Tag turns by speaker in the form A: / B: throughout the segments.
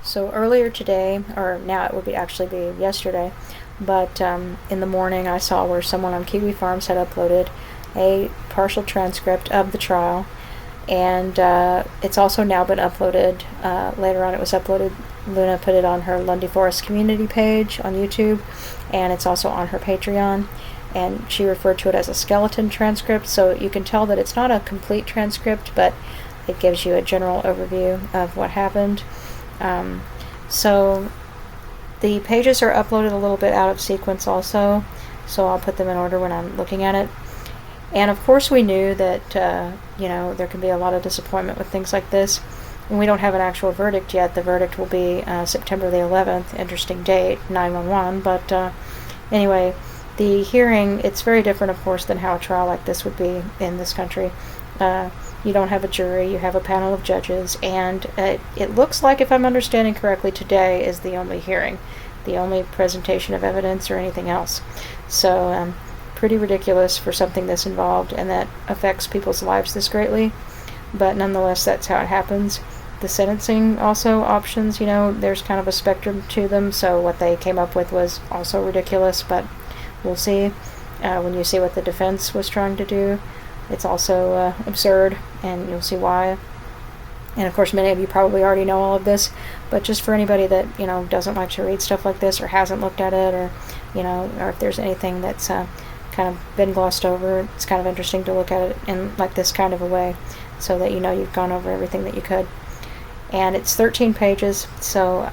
A: So earlier today, or now it would actually be yesterday, but in the morning I saw where someone on Kiwi Farms had uploaded a partial transcript of the trial, and it's also now been uploaded. Later on it was uploaded. Luna put it on her Lundy Forest community page on YouTube, and it's also on her Patreon, and she referred to it as a skeleton transcript, so you can tell that it's not a complete transcript, but it gives you a general overview of what happened. So the pages are uploaded a little bit out of sequence also, so I'll put them in order when I'm looking at it. And of course we knew that there can be a lot of disappointment with things like this, and we don't have an actual verdict yet. The verdict will be September the 11th, interesting date, 9/11, but anyway, the hearing, it's very different of course than how a trial like this would be in this country. You don't have a jury, you have a panel of judges, and it looks like, if I'm understanding correctly, today is the only hearing, the only presentation of evidence or anything else. So pretty ridiculous for something this involved and that affects people's lives this greatly, but nonetheless that's how it happens. The sentencing also options, there's kind of a spectrum to them, so what they came up with was also ridiculous, but we'll see. When you see what the defense was trying to do, it's also absurd, and you'll see why. And of course many of you probably already know all of this, but just for anybody that doesn't like to read stuff like this or hasn't looked at it, or or if there's anything that's kind of been glossed over, it's kind of interesting to look at it in like this kind of a way, so that you've gone over everything that you could. And it's 13 pages, so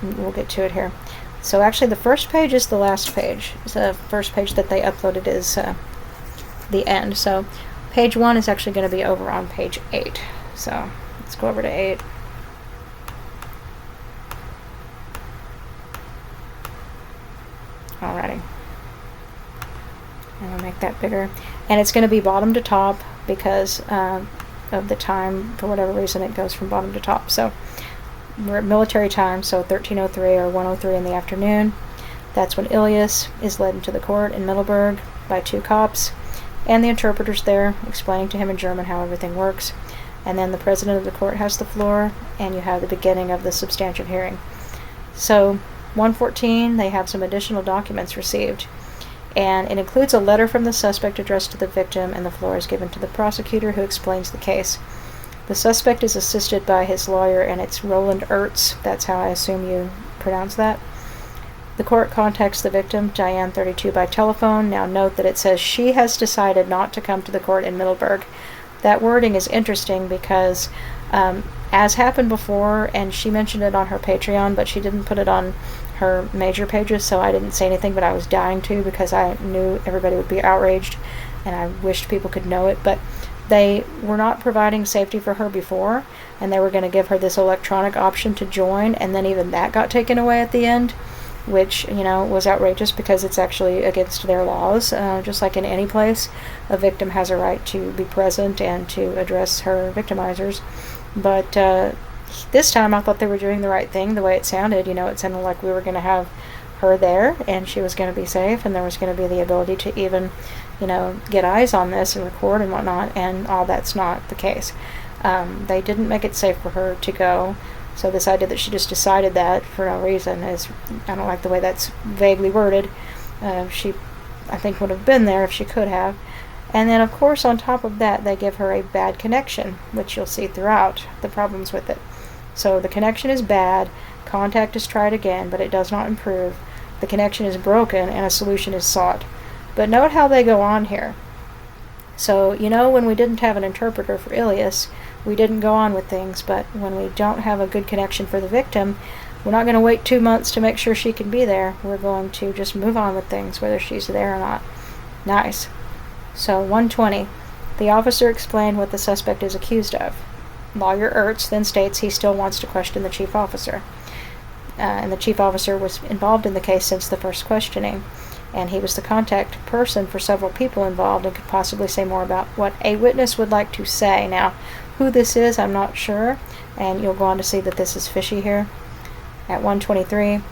A: we'll get to it here. So actually the first page is the last page. The first page that they uploaded is the end. So page 1 is actually going to be over on page 8. So let's go over to 8. Alrighty. I'm going to make that bigger. And it's going to be bottom to top because of the time. For whatever reason it goes from bottom to top. So we're at military time, so 13:03 or 1:03 in the afternoon. That's when Ilyas is led into the court in Middleburg by 2 cops. And the interpreter's there explaining to him in German how everything works. And then the president of the court has the floor, and you have the beginning of the substantive hearing. So 1:14, they have some additional documents received, and it includes a letter from the suspect addressed to the victim, and the floor is given to the prosecutor, who explains the case. The suspect is assisted by his lawyer, and it's Roland Ertz. That's how I assume you pronounce that. The court contacts the victim, Diane, 32, by telephone. Now note that it says she has decided not to come to the court in Middleburg. That wording is interesting because, as happened before, and she mentioned it on her Patreon, but she didn't put it on her major pages, so I didn't say anything, but I was dying to because I knew everybody would be outraged, and I wished people could know it. But they were not providing safety for her before, and they were going to give her this electronic option to join, and then even that got taken away at the end, which, was outrageous because it's actually against their laws. Just like in any place, a victim has a right to be present and to address her victimizers. But this time I thought they were doing the right thing, the way it sounded. It sounded like we were going to have her there, and she was going to be safe, and there was going to be the ability to even, get eyes on this and record and whatnot, and all that's not the case. They didn't make it safe for her to go. So this idea that she just decided that for no reason is, I don't like the way that's vaguely worded. She, I think, would have been there if she could have. And then, of course, on top of that, they give her a bad connection, which you'll see throughout the problems with it. So the connection is bad, contact is tried again, but it does not improve. The connection is broken, and a solution is sought. But note how they go on here. So, when we didn't have an interpreter for Ilyas, we didn't go on with things, but when we don't have a good connection for the victim, we're not going to wait 2 months to make sure she can be there. We're going to just move on with things, whether she's there or not. Nice. So 1:20, the officer explained what the suspect is accused of. Lawyer Ertz then states he still wants to question the chief officer. And the chief officer was involved in the case since the first questioning, and he was the contact person for several people involved and could possibly say more about what a witness would like to say. Now, who this is, I'm not sure, and you'll go on to see that this is fishy here. At 1:23,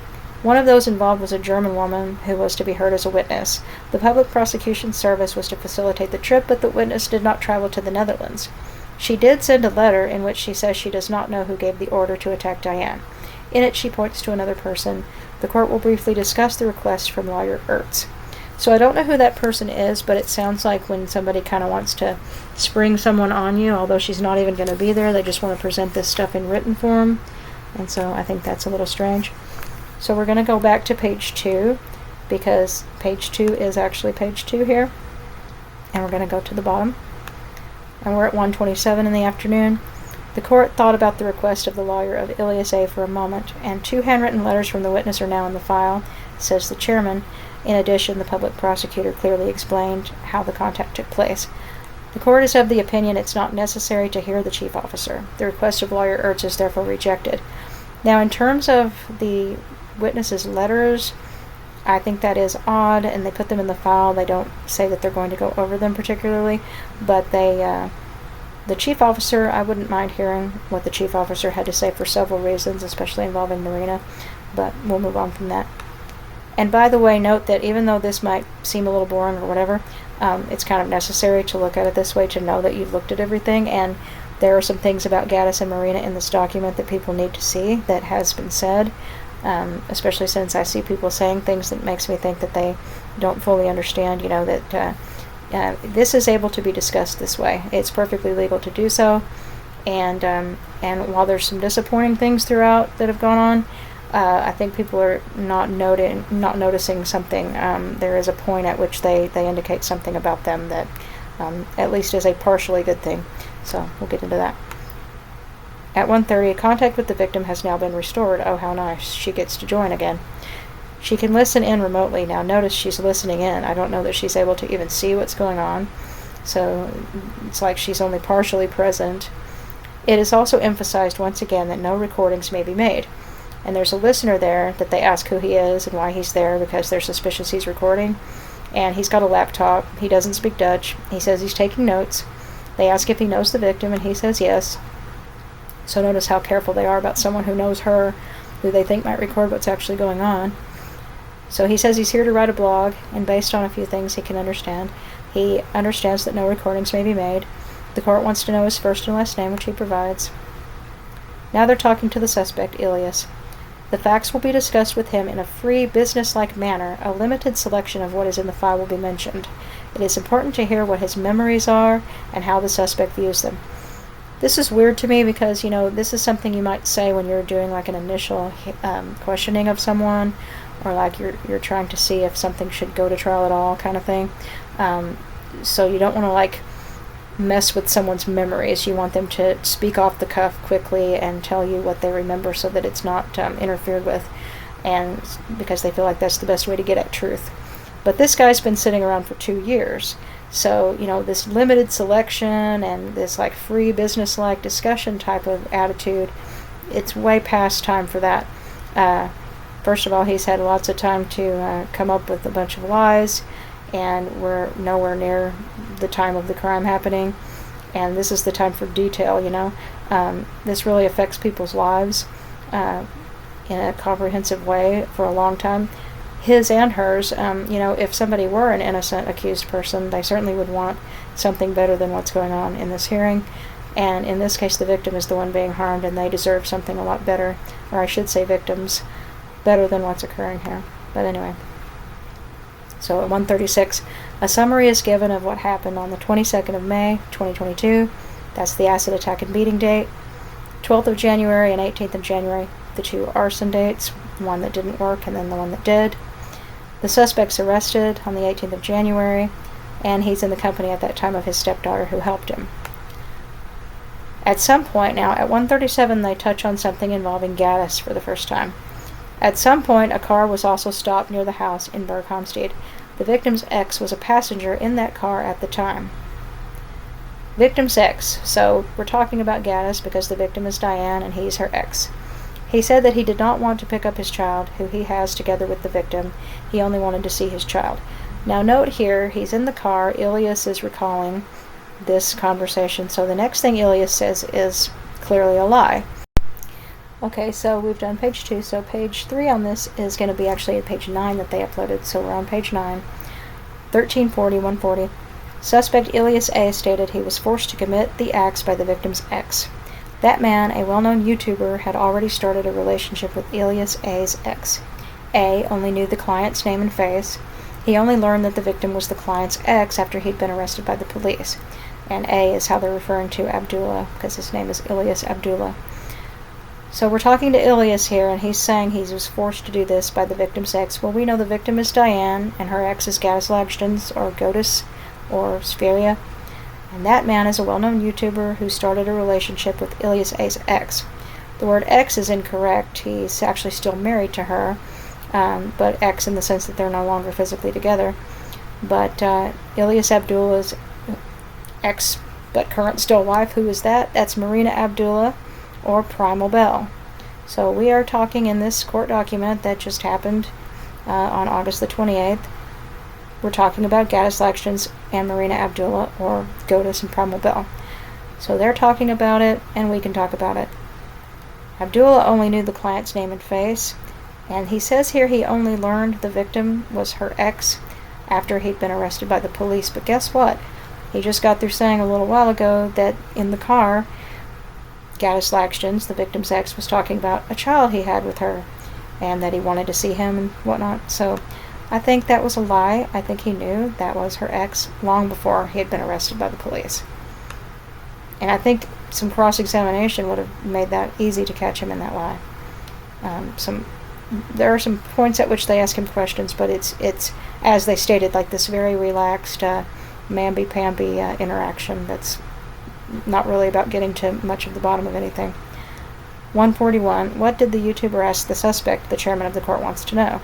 A: one of those involved was a German woman who was to be heard as a witness. The public prosecution service was to facilitate the trip, but the witness did not travel to the Netherlands. She did send a letter in which she says she does not know who gave the order to attack Diane. In it, she points to another person. The court will briefly discuss the request from lawyer Ertz. So I don't know who that person is, but it sounds like when somebody kind of wants to spring someone on you, although she's not even going to be there, they just want to present this stuff in written form. And so I think that's a little strange. So we're going to go back to page 2, because page 2 is actually page 2 here. And we're going to go to the bottom. And we're at 1:27 in the afternoon. The court thought about the request of the lawyer of Ilyas A. for a moment, and 2 handwritten letters from the witness are now in the file, says the chairman. In addition, the public prosecutor clearly explained how the contact took place. The court is of the opinion it's not necessary to hear the chief officer. The request of lawyer Ertz is therefore rejected. Now, in terms of the witness's letters, I think that is odd, and they put them in the file. They don't say that they're going to go over them particularly, but the chief officer, I wouldn't mind hearing what the chief officer had to say for several reasons, especially involving Marina, but we'll move on from that. And by the way, note that even though this might seem a little boring or whatever, it's kind of necessary to look at it this way to know that you've looked at everything, and there are some things about Gatis and Marina in this document that people need to see that has been said, especially since I see people saying things that makes me think that they don't fully understand, that this is able to be discussed this way. It's perfectly legal to do so, and while there's some disappointing things throughout that have gone on, I think people are not noticing something. There is a point at which they indicate something about them that at least is a partially good thing. So we'll get into that. At 1:30, contact with the victim has now been restored. Oh, how nice. She gets to join again. She can listen in remotely. Now notice she's listening in. I don't know that she's able to even see what's going on. So it's like she's only partially present. It is also emphasized once again that no recordings may be made. And there's a listener there that they ask who he is and why he's there, because they're suspicious he's recording. And he's got a laptop. He doesn't speak Dutch. He says he's taking notes. They ask if he knows the victim, and he says yes. So notice how careful they are about someone who knows her, who they think might record what's actually going on. So he says he's here to write a blog, and based on a few things he can understand, he understands that no recordings may be made. The court wants to know his first and last name, which he provides. Now they're talking to the suspect, Ilyas. The facts will be discussed with him in a free, business-like manner. A limited selection of what is in the file will be mentioned. It is important to hear what his memories are and how the suspect views them. This is weird to me because, this is something you might say when you're doing like an initial questioning of someone, or like you're trying to see if something should go to trial at all, kind of thing. So you don't want to mess with someone's memories. You want them to speak off the cuff quickly and tell you what they remember so that it's not interfered with, and because they feel like that's the best way to get at truth. But this guy's been sitting around for 2 years, so this limited selection and this free business-like discussion type of attitude, it's way past time for that. First of all, he's had lots of time to come up with a bunch of lies, and we're nowhere near the time of the crime happening, and this is the time for detail. This really affects people's lives in a comprehensive way for a long time, his and hers. If somebody were an innocent accused person, they certainly would want something better than what's going on in this hearing, and in this case the victim is the one being harmed, and they deserve something a lot better, or I should say victims, better than what's occurring here. But anyway. So at 1:36, a summary is given of what happened on the 22nd of May, 2022. That's the acid attack and beating date. 12th of January and 18th of January, the 2 arson dates, one that didn't work and then the one that did. The suspect's arrested on the 18th of January, and he's in the company at that time of his stepdaughter who helped him. At some point now, at 1:37, they touch on something involving Gatis for the first time. At some point, a car was also stopped near the house in Berghamsted. The victim's ex was a passenger in that car at the time. Victim's ex. So we're talking about Gatis because the victim is Diane and he's her ex. He said that he did not want to pick up his child, who he has together with the victim. He only wanted to see his child. Now note here, he's in the car. Ilyas is recalling this conversation. So the next thing Ilyas says is clearly a lie. Okay, so we've done page 2, so page 3 on this is going to be actually at page 9 that they uploaded, so we're on page 9. 1340, 140. Suspect Ilyas A. stated he was forced to commit the acts by the victim's ex. That man, a well-known YouTuber, had already started a relationship with Ilyas A's ex. A only knew the client's name and face. He only learned that the victim was the client's ex after he'd been arrested by the police. And A is how they're referring to Abdula, because his name is Ilyas Abdula. So we're talking to Ilyas here, and he's saying he was forced to do this by the victim's ex. Well, we know the victim is Diane, and her ex is Gatis Lagzdins, or Goatis, or Spheria. And that man is a well-known YouTuber who started a relationship with Ilyas A's ex. The word ex is incorrect. He's actually still married to her, but ex in the sense that they're no longer physically together. But Ilyas Abdula's ex, but current still wife, who is that? That's Marina Abdula, or Primal Belle. So we are talking in this court document that just happened on August the 28th. We're talking about Gatis Lagzdins and Marina Abdula, or Goatis and Primal Belle. So they're talking about it, and we can talk about it. Abdula only knew the client's name and face, and he says here he only learned the victim was her ex after he'd been arrested by the police. But guess what? He just got through saying a little while ago that in the car, Gatis Lagzdins, the victim's ex, was talking about a child he had with her, and that he wanted to see him and whatnot. So I think that was a lie. I think he knew that was her ex long before he had been arrested by the police. And I think some cross-examination would have made that easy to catch him in that lie. There are some points at which they ask him questions, but it's as they stated, like this very relaxed, mamby-pamby interaction that's not really about getting to much of the bottom of anything. 141. What did the YouTuber ask the suspect? The chairman of the court wants to know.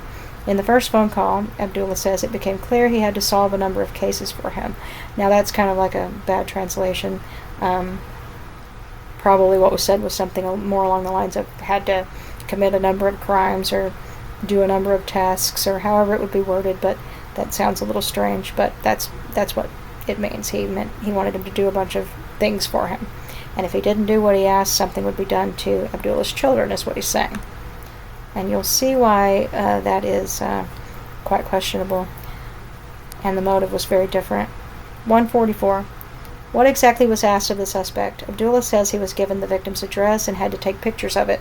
A: In the first phone call, Abdula says it became clear he had to solve a number of cases for him. Now that's kind of like a bad translation. Probably what was said was something more along the lines of had to commit a number of crimes or do a number of tasks, or however it would be worded, but that sounds a little strange, but that's what it means. He wanted him to do a bunch of things for him, and if he didn't do what he asked, something would be done to Abdullah's children, is what he's saying. And you'll see why that is quite questionable, and the motive was very different. 144. What exactly was asked of the suspect? Abdullah says he was given the victim's address and had to take pictures of it.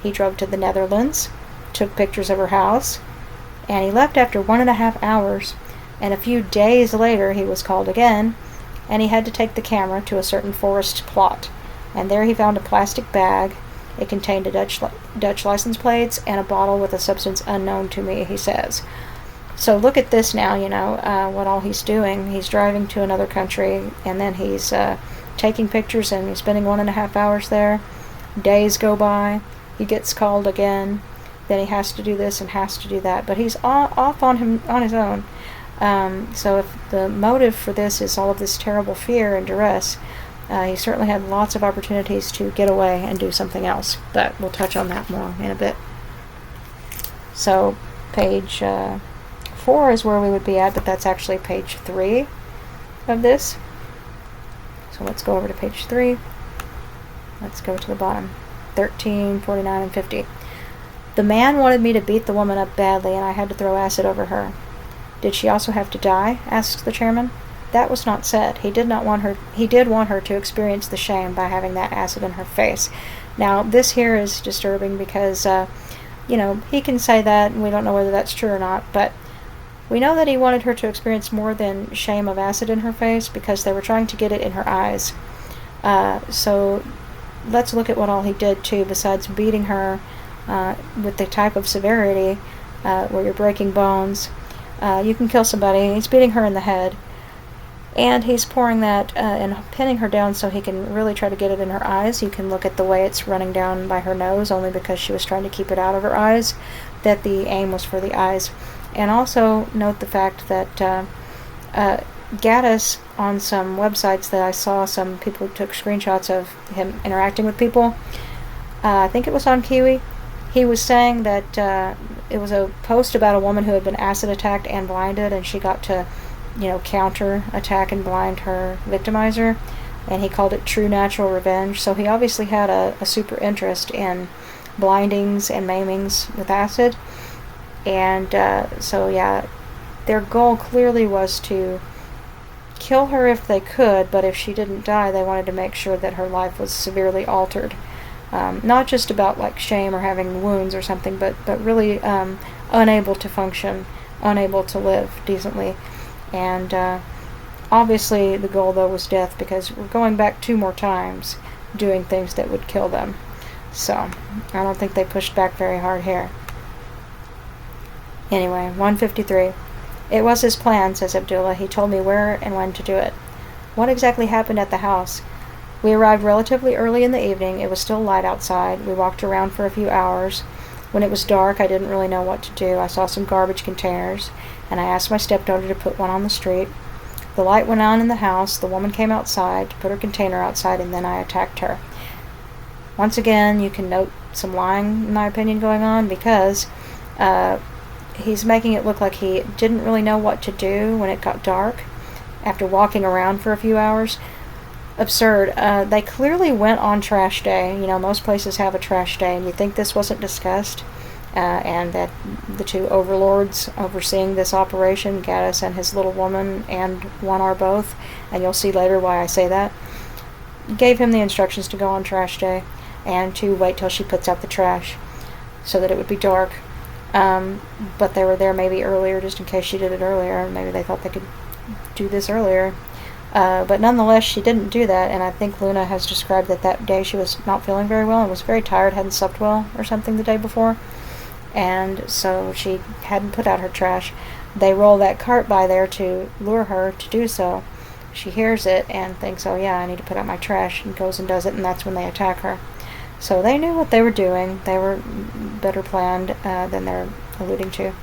A: He drove to the Netherlands, took pictures of her house, and he left after 1.5 hours, and a few days later he was called again, and he had to take the camera to a certain forest plot, and there he found a plastic bag. It contained a Dutch license plates and a bottle with a substance unknown to me, he says. So look at this now, what all he's doing. He's driving to another country, and then he's taking pictures, and he's spending 1.5 hours there. Days go by. He gets called again. Then he has to do this and has to do that. But he's off on his own. So if the motive for this is all of this terrible fear and duress, he certainly had lots of opportunities to get away and do something else. But we'll touch on that more in a bit. So page 4 is where we would be at, but that's actually page 3 of this. So let's go over to page 3. Let's go to the bottom. 13, 49, and 50. The man wanted me to beat the woman up badly, and I had to throw acid over her. Did she also have to die? Asks the chairman. That was not said. He did want her to experience the shame by having that acid in her face. Now, this here is disturbing because, he can say that, and we don't know whether that's true or not, but we know that he wanted her to experience more than shame of acid in her face because they were trying to get it in her eyes. So let's look at what all he did, too, besides beating her with the type of severity where you're breaking bones. You can kill somebody. He's beating her in the head. And he's pouring that and pinning her down so he can really try to get it in her eyes. You can look at the way it's running down by her nose, only because she was trying to keep it out of her eyes, that the aim was for the eyes. And also note the fact that Gatis, on some websites that I saw, some people took screenshots of him interacting with people. I think it was on Kiwi. He was saying that it was a post about a woman who had been acid attacked and blinded, and she got to counter attack and blind her victimizer, and he called it true natural revenge. So he obviously had a super interest in blindings and maimings with acid, and so yeah, their goal clearly was to kill her if they could, but if she didn't die, they wanted to make sure that her life was severely altered. Not just about like shame or having wounds or something, but really unable to function, unable to live decently. And obviously the goal though was death, because we're going back 2 more times doing things that would kill them. So I don't think they pushed back very hard here. Anyway, 153. It was his plan, says Abdula. He told me where and when to do it. What exactly happened at the house? We arrived relatively early in the evening. It was still light outside. We walked around for a few hours. When it was dark, I didn't really know what to do. I saw some garbage containers, and I asked my stepdaughter to put one on the street. The light went on in the house. The woman came outside to put her container outside, and then I attacked her. Once again, you can note some lying, in my opinion, going on, because he's making it look like he didn't really know what to do when it got dark after walking around for a few hours. Absurd. They clearly went on trash day. You know, most places have a trash day, and you think this wasn't discussed, and that the 2 overlords overseeing this operation, Gatis and his little woman, and one are both, and you'll see later why I say that, gave him the instructions to go on trash day and to wait till she puts out the trash so that it would be dark. But they were there maybe earlier, just in case she did it earlier. Maybe they thought they could do this earlier. But nonetheless, she didn't do that, and I think Luna has described that day she was not feeling very well and was very tired, hadn't slept well or something the day before, and so she hadn't put out her trash. They roll that cart by there to lure her to do so. She hears it and thinks, oh yeah, I need to put out my trash, and goes and does it, and that's when they attack her. So they knew what they were doing. They were better planned than they're alluding to.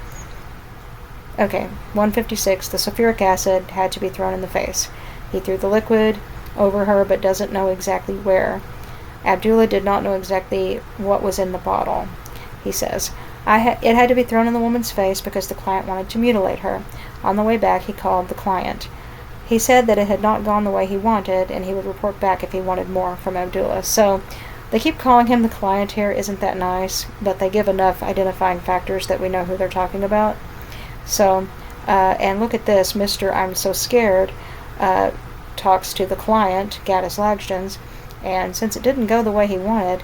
A: Okay, 156. The sulfuric acid had to be thrown in the face. He threw the liquid over her, but doesn't know exactly where. Abdula did not know exactly what was in the bottle. He says, it had to be thrown in the woman's face because the client wanted to mutilate her. On the way back, he called the client. He said that it had not gone the way he wanted, and he would report back if he wanted more from Abdula. So they keep calling him the client here. Isn't that nice? But they give enough identifying factors that we know who they're talking about. So, and look at this. Mr. I'm so scared talks to the client, Gatis Lagzdins, and since it didn't go the way he wanted,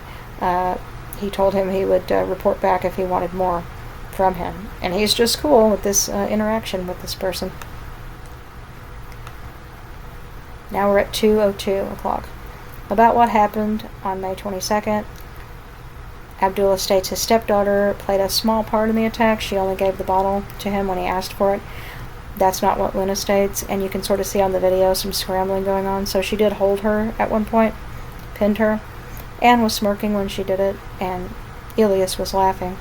A: he told him he would report back if he wanted more from him. And he's just cool with this interaction with this person. Now we're at 2:02 o'clock. About what happened on May 22nd, Abdula states his stepdaughter played a small part in the attack. She only gave the bottle to him when he asked for it. That's not what Luna states, and you can sort of see on the video some scrambling going on. So she did hold her at one point, pinned her, and was smirking when she did it, and Ilyas was laughing.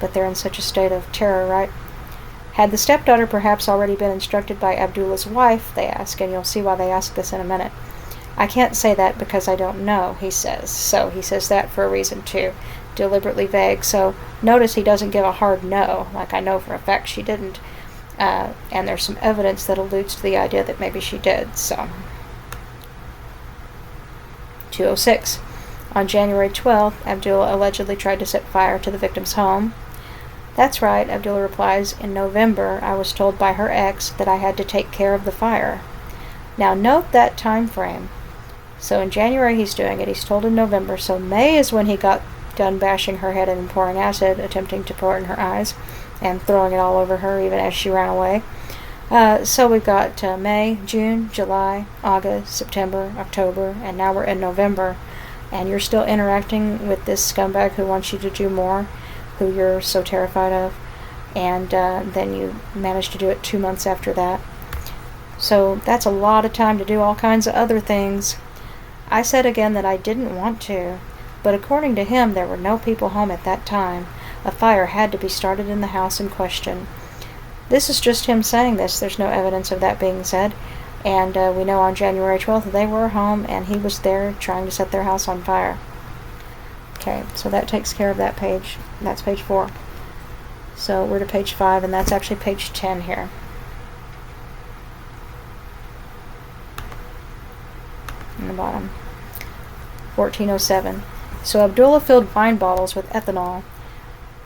A: But they're in such a state of terror, right? Had the stepdaughter perhaps already been instructed by Abdullah's wife, they ask, and you'll see why they ask this in a minute. I can't say that because I don't know, he says. So he says that for a reason too. Deliberately vague. So notice he doesn't give a hard no, like I know for a fact she didn't. And there's some evidence that alludes to the idea that maybe she did. So 2:06. On January 12th, Abdullah allegedly tried to set fire to the victim's home. That's right, Abdullah replies. In November, I was told by her ex that I had to take care of the fire. Now note that time frame. So in January he's doing it. He's told in November. So May is when he got done bashing her head and pouring acid, attempting to pour it in her eyes, and throwing it all over her even as she ran away. So we've got May, June, July, August, September, October, and now we're in November. And you're still interacting with this scumbag who wants you to do more, who you're so terrified of. And then you manage to do it 2 months after that. So that's a lot of time to do all kinds of other things. I said again that I didn't want to, but according to him, there were no people home at that time. A fire had to be started in the house in question. This is just him saying this. There's no evidence of that being said. And we know on January 12th they were home and he was there trying to set their house on fire. Okay, so that takes care of that page. That's page 4. So we're to page 5, and that's actually page 10 here. In the bottom. 1407. So Abdullah filled wine bottles with ethanol,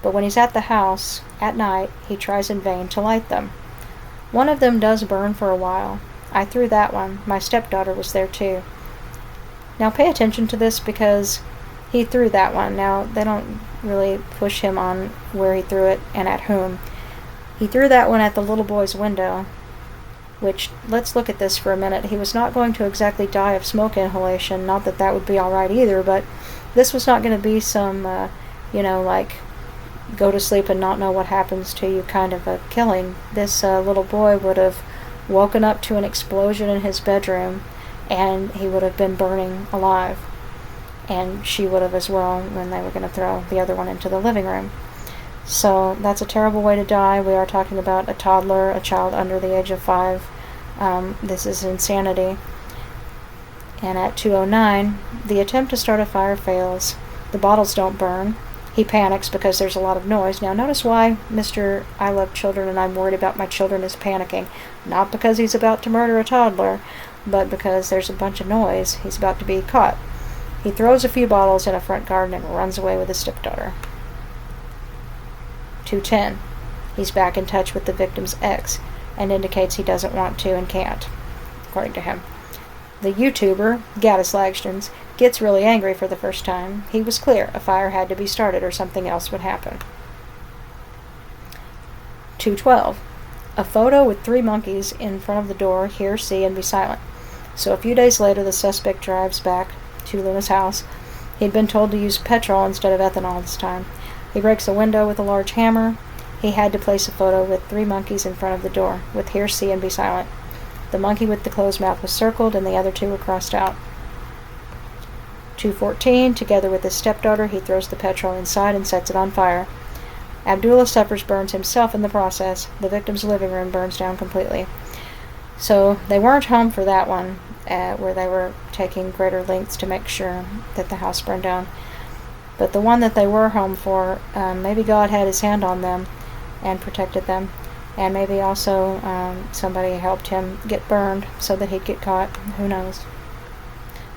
A: but when he's at the house at night, he tries in vain to light them. One of them does burn for a while. I threw that one. My stepdaughter was there too. Now pay attention to this because he threw that one. Now, they don't really push him on where he threw it and at whom. He threw that one at the little boy's window, which, let's look at this for a minute. He was not going to exactly die of smoke inhalation, not that that would be alright either, but this was not going to be some, like, go to sleep and not know what happens to you kind of a killing. This little boy would have woken up to an explosion in his bedroom, and he would have been burning alive. And she would have as well when they were going to throw the other one into the living room. So that's a terrible way to die. We are talking about a toddler, a child under the age of 5. This is insanity. And at 2:09, the attempt to start a fire fails. The bottles don't burn. He panics because there's a lot of noise. Now notice why Mr. I love children and I'm worried about my children is panicking. Not because he's about to murder a toddler, but because there's a bunch of noise. He's about to be caught. He throws a few bottles in a front garden and runs away with his stepdaughter. 2:10. He's back in touch with the victim's ex and indicates he doesn't want to and can't, according to him. The YouTuber, Gatis Lagzdins, gets really angry for the first time. He was clear. A fire had to be started or something else would happen. 2:12. A photo with 3 monkeys in front of the door, hear, see, and be silent. So a few days later, the suspect drives back to Luna's house. He'd been told to use petrol instead of ethanol this time. He breaks a window with a large hammer. He had to place a photo with 3 monkeys in front of the door, with hear, see, and be silent. The monkey with the closed mouth was circled, and the other 2 were crossed out. 2:14, together with his stepdaughter, he throws the petrol inside and sets it on fire. Abdula suffers burns himself in the process. The victim's living room burns down completely. So they weren't home for that one, where they were taking greater lengths to make sure that the house burned down. But the one that they were home for, maybe God had his hand on them and protected them. And maybe also somebody helped him get burned so that he'd get caught. Who knows?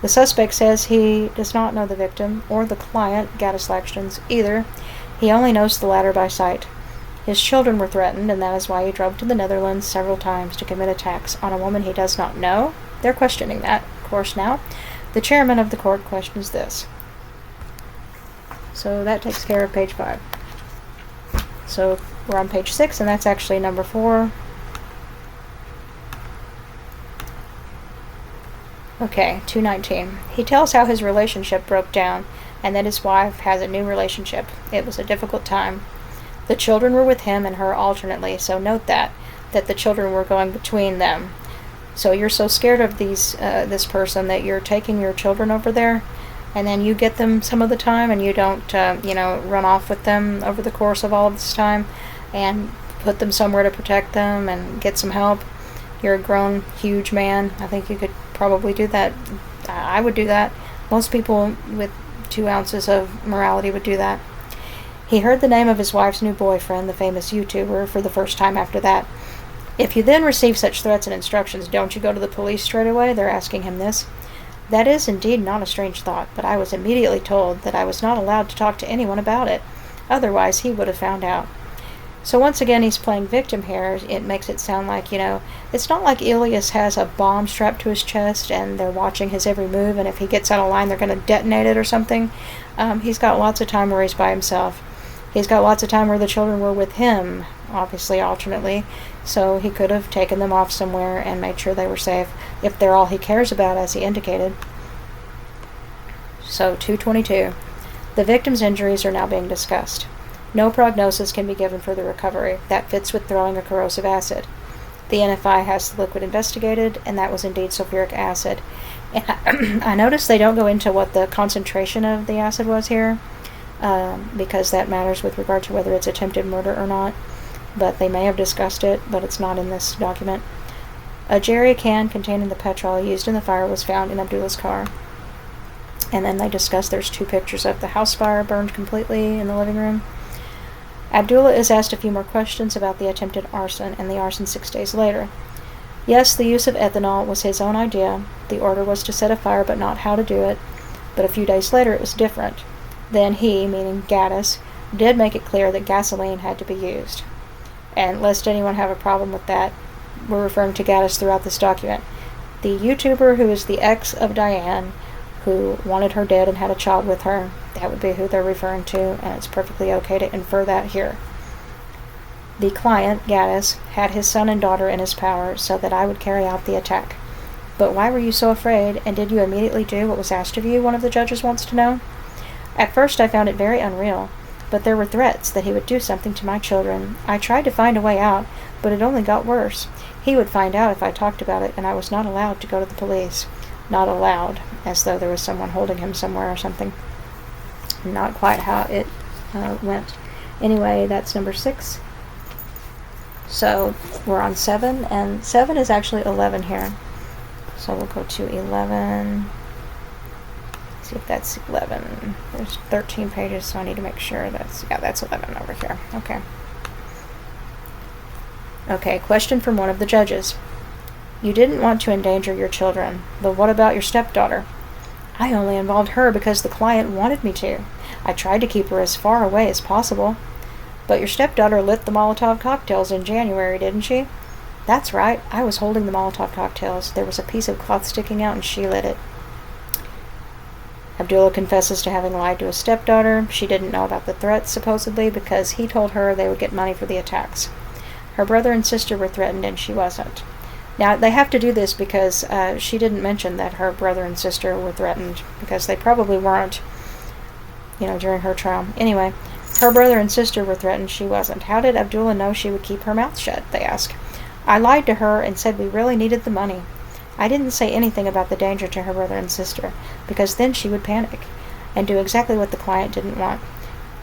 A: The suspect says he does not know the victim or the client, Gatis Lagzdins, either. He only knows the latter by sight. His children were threatened, and that is why he drove to the Netherlands several times to commit attacks on a woman he does not know. They're questioning that, of course, now. The chairman of the court questions this. So that takes care of page 5. So we're on page 6, and that's actually number 4. Okay, 2:19. He tells how his relationship broke down, and that his wife has a new relationship. It was a difficult time. The children were with him and her alternately, so note that the children were going between them. So you're so scared of this person that you're taking your children over there, and then you get them some of the time, and you don't, run off with them over the course of all of this time, and put them somewhere to protect them and get some help. You're a grown, huge man. I think you could probably do that. I would do that. Most people with 2 ounces of morality would do that. He heard the name of his wife's new boyfriend, the famous YouTuber, for the first time after that. If you then receive such threats and instructions, don't you go to the police straight away? They're asking him this. That is indeed not a strange thought, but I was immediately told that I was not allowed to talk to anyone about it. Otherwise, he would have found out. So once again, he's playing victim here. It makes it sound like, it's not like Ilyas has a bomb strapped to his chest and they're watching his every move, and if he gets out of line, they're going to detonate it or something. He's got lots of time where he's by himself. He's got lots of time where the children were with him, obviously alternately, so he could have taken them off somewhere and made sure they were safe, if they're all he cares about, as he indicated. So, 2:22. The victim's injuries are now being discussed. No prognosis can be given for the recovery. That fits with throwing a corrosive acid. The NFI has the liquid investigated, and that was indeed sulfuric acid. And I noticed they don't go into what the concentration of the acid was here, because that matters with regard to whether it's attempted murder or not. But they may have discussed it, but it's not in this document. A jerry can containing the petrol used in the fire was found in Abdula's car. And then they discuss there's 2 pictures of the house fire burned completely in the living room. Abdula is asked a few more questions about the attempted arson and the arson 6 days later. Yes, the use of ethanol was his own idea. The order was to set a fire, but not how to do it. But a few days later it was different. Then he, meaning Gatis, did make it clear that gasoline had to be used. And lest anyone have a problem with that, we're referring to Gatis throughout this document. The YouTuber who is the ex of Diane, who wanted her dead and had a child with her, that would be who they're referring to, and it's perfectly okay to infer that here. The client, Gatis, had his son and daughter in his power so that I would carry out the attack. But why were you so afraid, and did you immediately do what was asked of you, one of the judges wants to know. At first I found it very unreal, but there were threats that he would do something to my children. I tried to find a way out, but it only got worse. He would find out if I talked about it, and I was not allowed to go to the police. Not allowed, as though there was someone holding him somewhere or something. Not quite how it went. Anyway, that's number 6. So we're on 7, and 7 is actually 11 here. So we'll go to 11. See if that's 11. There's 13 pages, so I need to make sure that's 11 over here. Okay. Okay, question from one of the judges. You didn't want to endanger your children, but what about your stepdaughter? I only involved her because the client wanted me to. I tried to keep her as far away as possible. But your stepdaughter lit the Molotov cocktails in January, didn't she? That's right, I was holding the Molotov cocktails. There was a piece of cloth sticking out and she lit it. Abdula confesses to having lied to his stepdaughter. She didn't know about the threats, supposedly, because he told her they would get money for the attacks. Her brother and sister were threatened and she wasn't. Now, they have to do this because she didn't mention that her brother and sister were threatened, because they probably weren't, during her trial. Anyway, her brother and sister were threatened, she wasn't. How did Abdula know she would keep her mouth shut, they ask. I lied to her and said we really needed the money. I didn't say anything about the danger to her brother and sister, because then she would panic and do exactly what the client didn't want.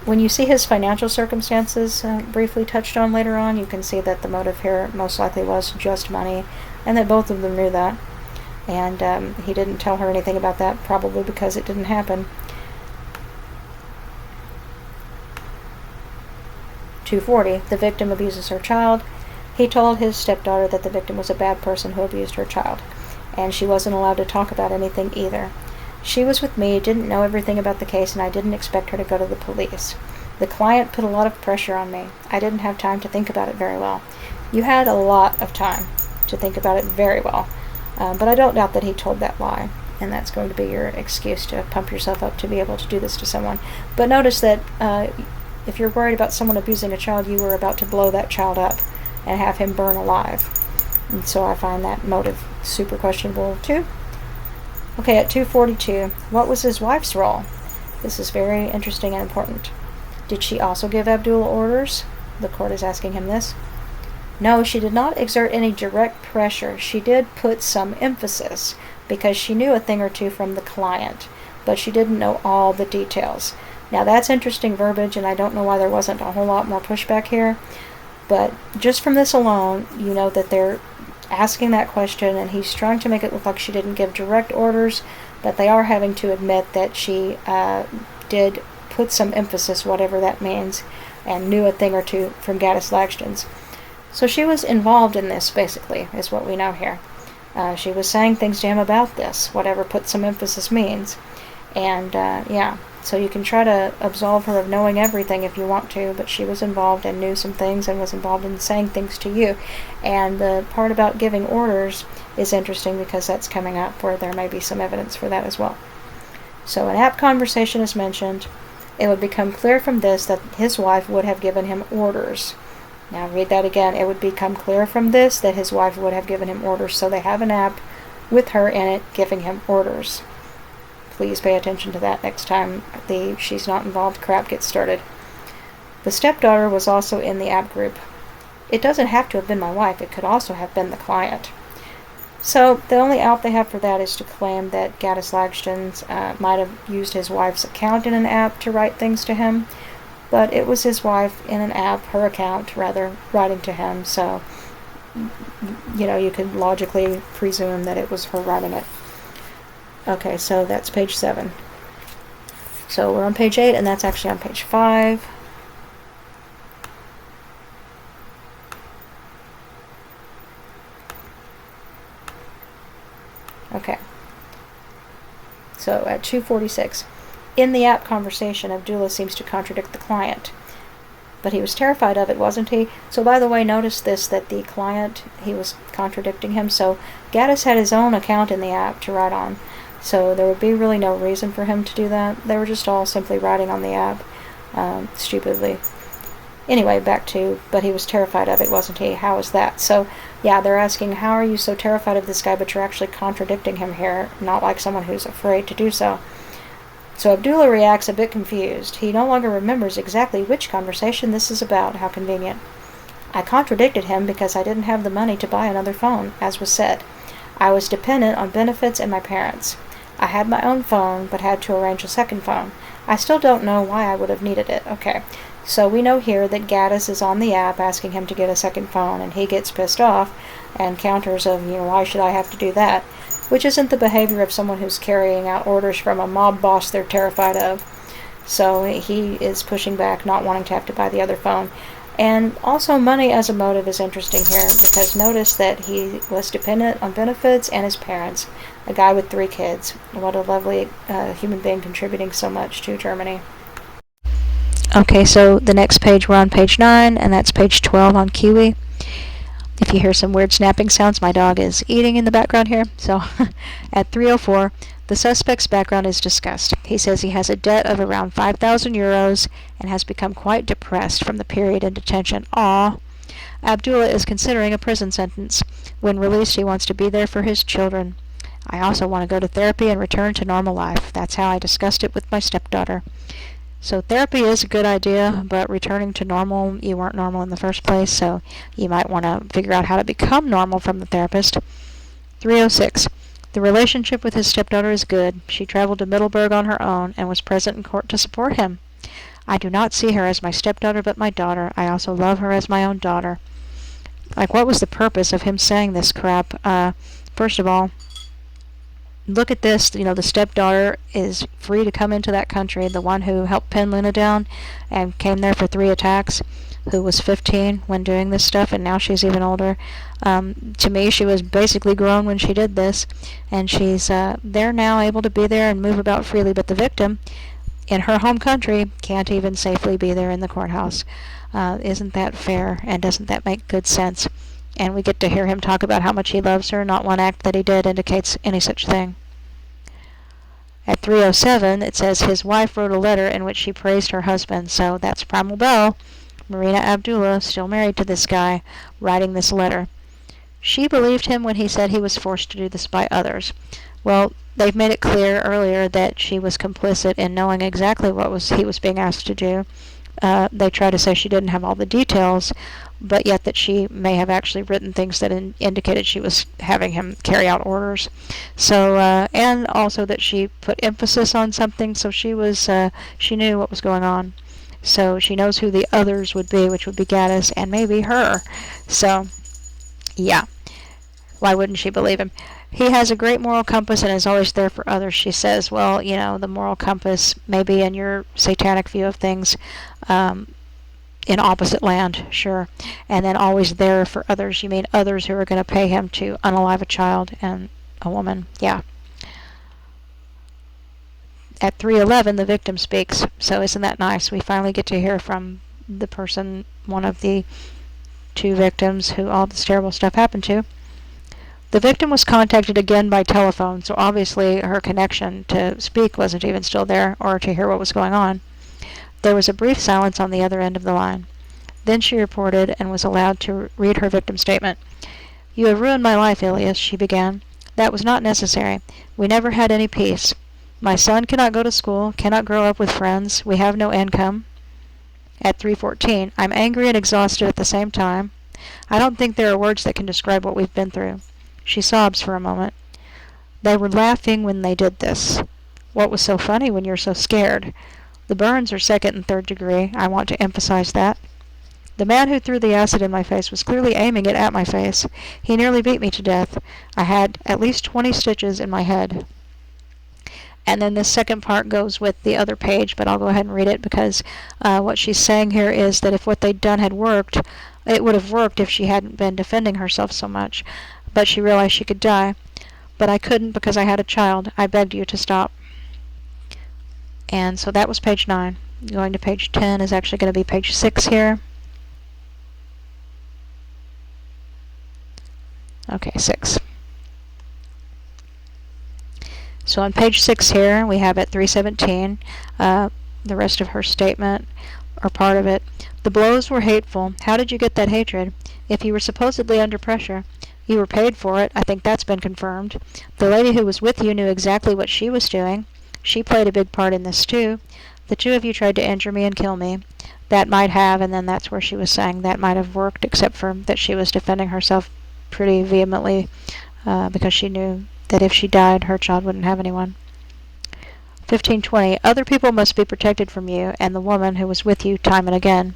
A: When you see his financial circumstances briefly touched on later on, you can see that the motive here most likely was just money, and that both of them knew that. And he didn't tell her anything about that, probably because it didn't happen. 240. The victim abuses her child. He told his stepdaughter that the victim was a bad person who abused her child, and she wasn't allowed to talk about anything either. She was with me, didn't know everything about the case, and I didn't expect her to go to the police. The client put a lot of pressure on me. I didn't have time to think about it very well. You had a lot of time to think about it very well, but I don't doubt that he told that lie, and that's going to be your excuse to pump yourself up to be able to do this to someone. But notice that if you're worried about someone abusing a child, you were about to blow that child up and have him burn alive. And so I find that motive super questionable too. Okay, at 242, what was his wife's role? This is very interesting and important. Did she also give Abdula orders? The court is asking him this. No, she did not exert any direct pressure. She did put some emphasis because she knew a thing or two from the client, but she didn't know all the details. Now that's interesting verbiage, and I don't know why there wasn't a whole lot more pushback here, but just from this alone, you know that they're asking that question, and he's trying to make it look like she didn't give direct orders, but they are having to admit that she did put some emphasis, whatever that means, and knew a thing or two from Gatis Lagzdins. So she was involved in this, basically, is what we know here. She was saying things to him about this, whatever put some emphasis means. And, so you can try to absolve her of knowing everything if you want to, but she was involved and knew some things and was involved in saying things to you. And the part about giving orders is interesting because that's coming up where there may be some evidence for that as well. So an app conversation is mentioned. It would become clear from this that his wife would have given him orders. Now read that again. It would become clear from this that his wife would have given him orders. So they have an app with her in it giving him orders. Please pay attention to that next time the she's not involved crap gets started. The stepdaughter was also in the app group. It doesn't have to have been my wife. It could also have been the client. So the only out they have for that is to claim that Gatis Lagzdins might have used his wife's account in an app to write things to him, but it was his wife in an app, her account rather, writing to him. So, you could logically presume that it was her writing it. Okay, so that's page 7. So we're on page 8, and that's actually on page 5. Okay. So at 246, in the app conversation, Abdula seems to contradict the client. but he was terrified of it, wasn't he? So by the way, notice this, that the client, he was contradicting him. So Gatis had his own account in the app to write on. So there would be really no reason for him to do that. They were just all simply writing on the app, stupidly. Anyway, back to, but he was terrified of it, wasn't he? How is that? So, yeah, they're asking, how are you so terrified of this guy, but you're actually contradicting him here, not like someone who's afraid to do so. So Abdullah reacts a bit confused. He no longer remembers exactly which conversation this is about. How convenient. I contradicted him because I didn't have the money to buy another phone, as was said. I was dependent on benefits and my parents. I had my own phone, but had to arrange a second phone. I still don't know why I would have needed it. Okay, so we know here that Gatis is on the app asking him to get a second phone, and he gets pissed off and counters of, why should I have to do that? Which isn't the behavior of someone who's carrying out orders from a mob boss they're terrified of. So he is pushing back, not wanting to have to buy the other phone. And also money as a motive is interesting here, because notice that he was dependent on benefits and his parents. A guy with 3 kids. What a lovely human being, contributing so much to Germany. Okay, so the next page, we're on page 9, and that's page 12 on Kiwi. If you hear some weird snapping sounds, my dog is eating in the background here. So at 304, the suspect's background is discussed. He says he has a debt of around 5,000 euros and has become quite depressed from the period in detention. Aww. Abdullah is considering a prison sentence. When released, he wants to be there for his children. I also want to go to therapy and return to normal life. That's how I discussed it with my stepdaughter. So therapy is a good idea, but returning to normal, you weren't normal in the first place, so you might want to figure out how to become normal from the therapist. 306. The relationship with his stepdaughter is good. She traveled to Middleburg on her own and was present in court to support him. I do not see her as my stepdaughter, but my daughter. I also love her as my own daughter. Like, what was the purpose of him saying this crap? First of all, look at this. The stepdaughter is free to come into that country, the one who helped pin Luna down and came there for 3 attacks, who was 15 when doing this stuff, and now she's even older. To me, she was basically grown when she did this, and she's there now, able to be there and move about freely, but the victim, in her home country, can't even safely be there in the courthouse. Isn't that fair, and doesn't that make good sense? And we get to hear him talk about how much he loves her. Not one act that he did indicates any such thing. At 307, it says his wife wrote a letter in which she praised her husband. So that's Primal Belle, Marina Abdula, still married to this guy, writing this letter. She believed him when he said he was forced to do this by others. Well, they've made it clear earlier that she was complicit in knowing exactly what he was being asked to do. They try to say she didn't have all the details, but yet that she may have actually written things that indicated she was having him carry out orders. So, and also that she put emphasis on something, so she knew what was going on. So she knows who the others would be, which would be Gatis and maybe her. So, yeah. Why wouldn't she believe him? He has a great moral compass and is always there for others, she says. Well, the moral compass may be in your satanic view of things, in opposite land, sure. And then always there for others. You mean others who are going to pay him to unalive a child and a woman. Yeah. At 311, the victim speaks. So isn't that nice? We finally get to hear from the person, one of the 2 victims who all this terrible stuff happened to. The victim was contacted again by telephone, so obviously her connection to speak wasn't even still there, or to hear what was going on. There was a brief silence on the other end of the line. Then she reported and was allowed to read her victim statement. You have ruined my life, Ilyas, she began. That was not necessary. We never had any peace. My son cannot go to school, cannot grow up with friends. We have no income. At 3:14, I'm angry and exhausted at the same time. I don't think there are words that can describe what we've been through. She sobs for a moment. They were laughing when they did this. What was so funny when you're so scared? The burns are 2nd and 3rd degree. I want to emphasize that. The man who threw the acid in my face was clearly aiming it at my face. He nearly beat me to death. I had at least 20 stitches in my head. And then this second part goes with the other page, but I'll go ahead and read it because what she's saying here is that if what they'd done had worked, it would have worked if she hadn't been defending herself so much. But she realized she could die. But I couldn't because I had a child. I begged you to stop. And so that was page 9. going to page 10 is actually going to be page 6 here. Okay, 6. So on page 6 here, we have at 317, the rest of her statement, or part of it. The blows were hateful. How did you get that hatred? If you were supposedly under pressure, you were paid for it. I think that's been confirmed. The lady who was with you knew exactly what she was doing. She played a big part in this too. The two of you tried to injure me and kill me. That might have, and then that's where she was saying that might have worked, except for that she was defending herself pretty vehemently because she knew that if she died, her child wouldn't have anyone. 1520. Other people must be protected from you and the woman who was with you time and again.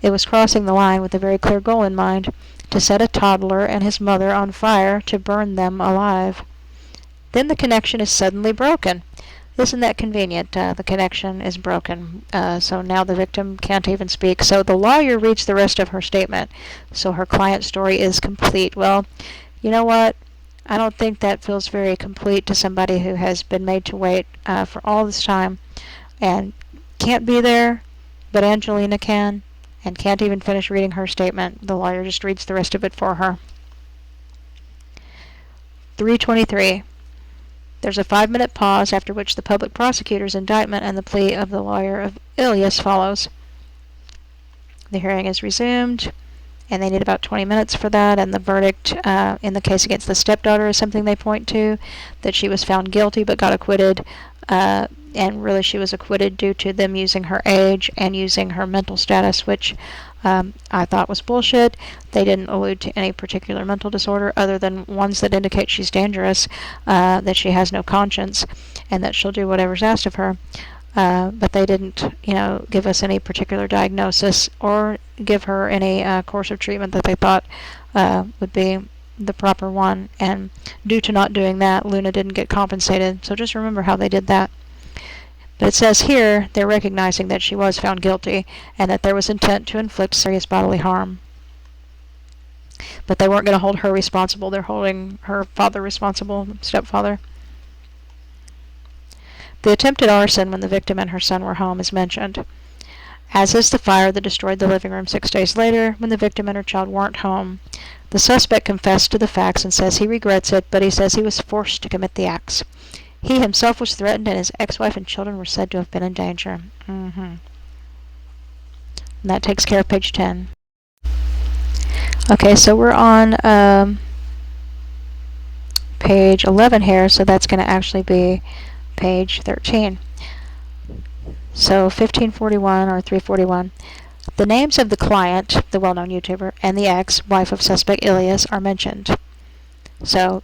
A: It was crossing the line with a very clear goal in mind, to set a toddler and his mother on fire to burn them alive. Then the connection is suddenly broken. Isn't that convenient? The connection is broken. So now the victim can't even speak. So the lawyer reads the rest of her statement. So her client's story is complete. Well, you know what? I don't think that feels very complete to somebody who has been made to wait for all this time and can't be there, but Angelina can, and can't even finish reading her statement. The lawyer just reads the rest of it for her. 323. There's a 5-minute pause, after which the public prosecutor's indictment and the plea of the lawyer of Ilyas follows. The hearing is resumed, and they need about 20 minutes for that, and the verdict in the case against the stepdaughter is something they point to, that she was found guilty but got acquitted, and really she was acquitted due to them using her age and using her mental status, which I thought was bullshit. They didn't allude to any particular mental disorder other than ones that indicate she's dangerous, that she has no conscience, and that she'll do whatever's asked of her. But they didn't, give us any particular diagnosis or give her any course of treatment that they thought would be the proper one. And due to not doing that, Luna didn't get compensated. So just remember how they did that. But it says here they're recognizing that she was found guilty and that there was intent to inflict serious bodily harm. But they weren't going to hold her responsible. They're holding her father responsible, stepfather. The attempted arson when the victim and her son were home is mentioned, as is the fire that destroyed the living room 6 days later when the victim and her child weren't home. The suspect confessed to the facts and says he regrets it, but he says he was forced to commit the acts. He himself was threatened, and his ex-wife and children were said to have been in danger. And that takes care of page 10. Okay, so we're on page 11 here, so that's going to actually be page 13. So 1541 or 341. The names of the client, the well-known YouTuber, and the ex-wife of suspect Ilyas are mentioned. So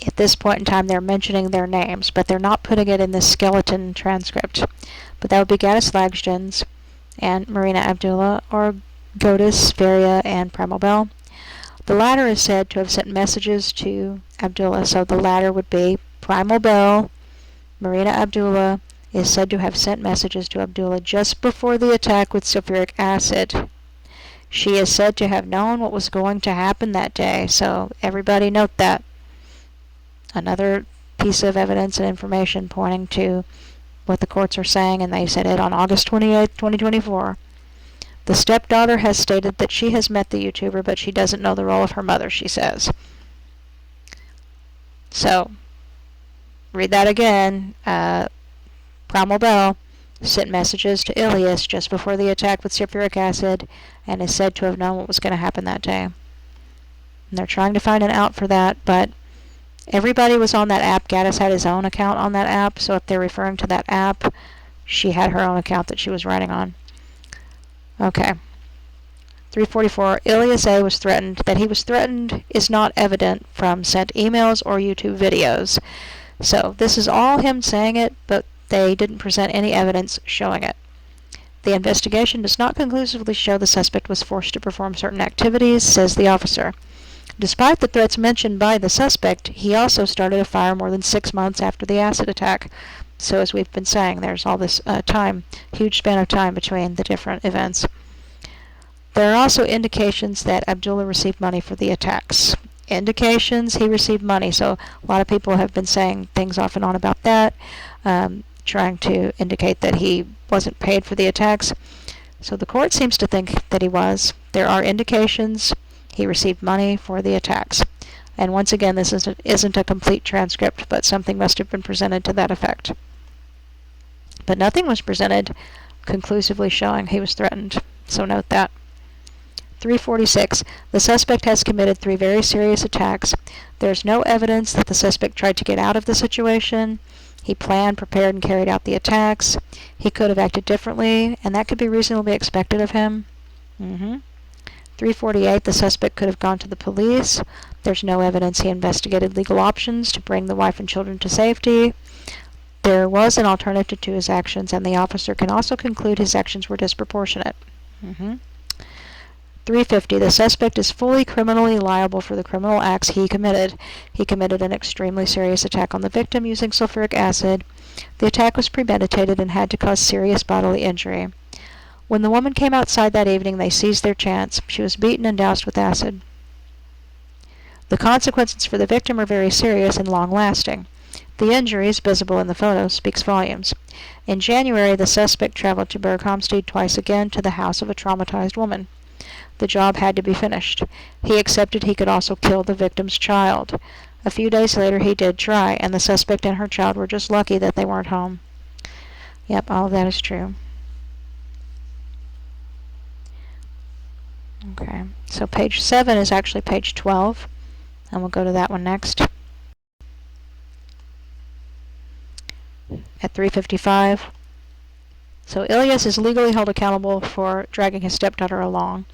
A: at this point in time, they're mentioning their names, but they're not putting it in this skeleton transcript. But that would be Gatis Lagzdins and Marina Abdula, or Goatis, and Primal Belle. The latter is said to have sent messages to Abdula, so the latter would be Primal Belle. Marina Abdula is said to have sent messages to Abdula just before the attack with sulfuric acid. She is said to have known what was going to happen that day, so everybody note that. Another piece of evidence and information pointing to what the courts are saying, and they said it on August 28, 2024. The stepdaughter has stated that she has met the YouTuber, but she doesn't know the role of her mother, she says. So, read that again. Primal Belle sent messages to Ilyas just before the attack with sulfuric acid and is said to have known what was going to happen that day. And they're trying to find an out for that, but everybody was on that app. Gatis had his own account on that app, so if they're referring to that app, she had her own account that she was writing on. Okay. 344. Ilyas A. was threatened. That he was threatened is not evident from sent emails or YouTube videos. So this is all him saying it, but they didn't present any evidence showing it. The investigation does not conclusively show the suspect was forced to perform certain activities, says the officer. Despite the threats mentioned by the suspect, he also started a fire more than 6 months after the acid attack. So as we've been saying, there's all this huge span of time between the different events. There are also indications that Abdullah received money for the attacks. Indications he received money, so a lot of people have been saying things off and on about that, trying to indicate that he wasn't paid for the attacks. So the court seems to think that he was. There are indications he received money for the attacks. And once again, this isn't a complete transcript, but something must have been presented to that effect. But nothing was presented conclusively showing he was threatened. So note that. 346. The suspect has committed 3 very serious attacks. There's no evidence that the suspect tried to get out of the situation. He planned, prepared, and carried out the attacks. He could have acted differently, and that could be reasonably expected of him. 348. The suspect could have gone to the police. There's no evidence he investigated legal options to bring the wife and children to safety. There was an alternative to his actions, and the officer can also conclude his actions were disproportionate. 350. The suspect is fully criminally liable for the criminal acts he committed. He committed an extremely serious attack on the victim using sulfuric acid. The attack was premeditated and had to cause serious bodily injury. When the woman came outside that evening, they seized their chance. She was beaten and doused with acid. The consequences for the victim are very serious and long-lasting. The injuries, visible in the photos, speaks volumes. In January, the suspect traveled to Berghamsted twice again to the house of a traumatized woman. The job had to be finished. He accepted he could also kill the victim's child. A few days later, he did try, and the suspect and her child were just lucky that they weren't home. Yep, all of that is true. Okay, so page 7 is actually page 12, and we'll go to that one next. At 355. So Ilyas is legally held accountable for dragging his stepdaughter along.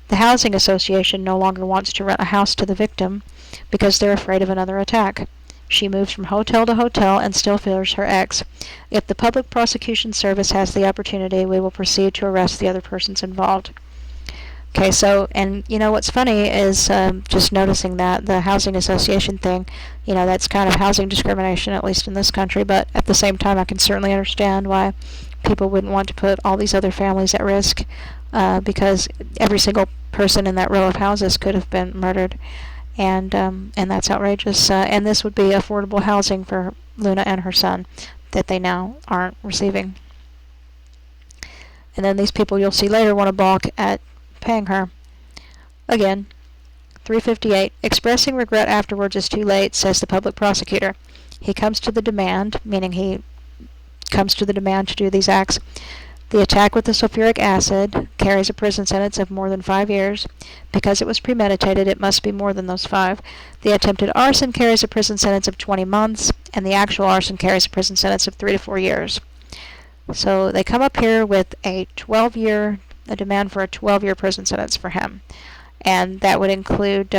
A: The housing association no longer wants to rent a house to the victim because they're afraid of another attack. She moves from hotel to hotel and still fears her ex. If the Public Prosecution Service has the opportunity, we will proceed to arrest the other persons involved. Okay, so, and you know what's funny is just noticing that the housing association thing, you know, that's kind of housing discrimination, at least in this country, but at the same time I can certainly understand why people wouldn't want to put all these other families at risk, because every single person in that row of houses could have been murdered, and that's outrageous. And this would be affordable housing for Luna and her son that they now aren't receiving. And then these people you'll see later want to balk at paying her. Again, 358. Expressing regret afterwards is too late, says the public prosecutor. He comes to the demand, meaning he comes to the demand to do these acts. The attack with the sulfuric acid carries a prison sentence of more than 5 years. Because it was premeditated, it must be more than those 5. The attempted arson carries a prison sentence of 20 months, and the actual arson carries a prison sentence of 3 to 4 years. So they come up here with a demand for a 12-year prison sentence for him. And that would include